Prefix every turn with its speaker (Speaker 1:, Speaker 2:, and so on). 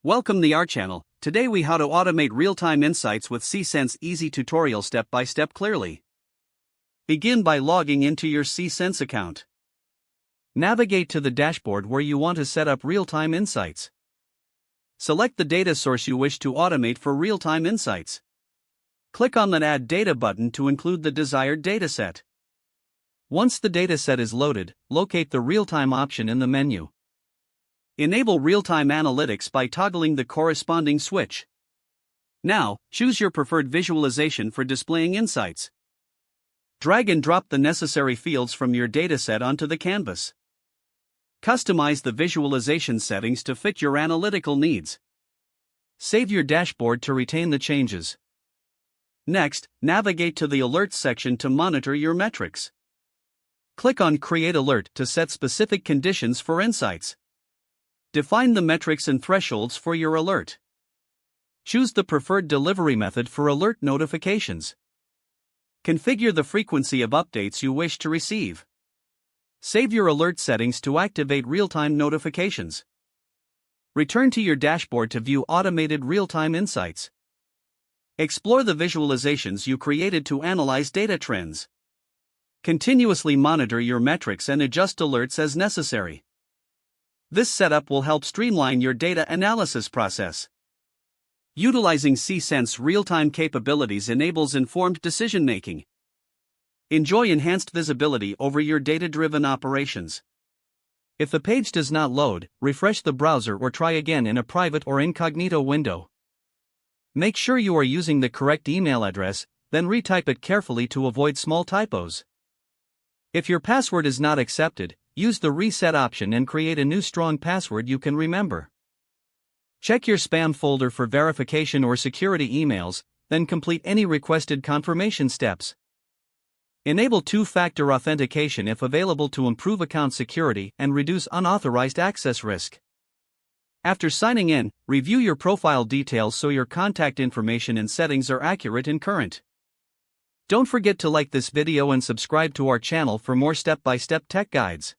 Speaker 1: Welcome to our channel. Today we how to automate real-time insights with Sisense easy tutorial step-by-step clearly. Begin by logging into your Sisense account. Navigate to the dashboard where you want to set up real-time insights. Select the data source you wish to automate for real-time insights. Click on the Add Data button to include the desired dataset. Once the dataset is loaded, locate the real-time option in the menu. Enable real-time analytics by toggling the corresponding switch. Now, choose your preferred visualization for displaying insights. Drag and drop the necessary fields from your dataset onto the canvas. Customize the visualization settings to fit your analytical needs. Save your dashboard to retain the changes. Next, navigate to the Alerts section to monitor your metrics. Click on Create Alert to set specific conditions for insights. Define the metrics and thresholds for your alert. Choose the preferred delivery method for alert notifications. Configure the frequency of updates you wish to receive. Save your alert settings to activate real-time notifications. Return to your dashboard to view automated real-time insights. Explore the visualizations you created to analyze data trends. Continuously monitor your metrics and adjust alerts as necessary. This setup will help streamline your data analysis process. Utilizing Sisense real-time capabilities enables informed decision-making. Enjoy enhanced visibility over your data-driven operations. If the page does not load, refresh the browser or try again in a private or incognito window. Make sure you are using the correct email address, then retype it carefully to avoid small typos. If your password is not accepted, use the reset option and create a new strong password you can remember. Check your spam folder for verification or security emails, then complete any requested confirmation steps. Enable two-factor authentication if available to improve account security and reduce unauthorized access risk. After signing in, review your profile details so your contact information and settings are accurate and current. Don't forget to like this video and subscribe to our channel for more step-by-step tech guides.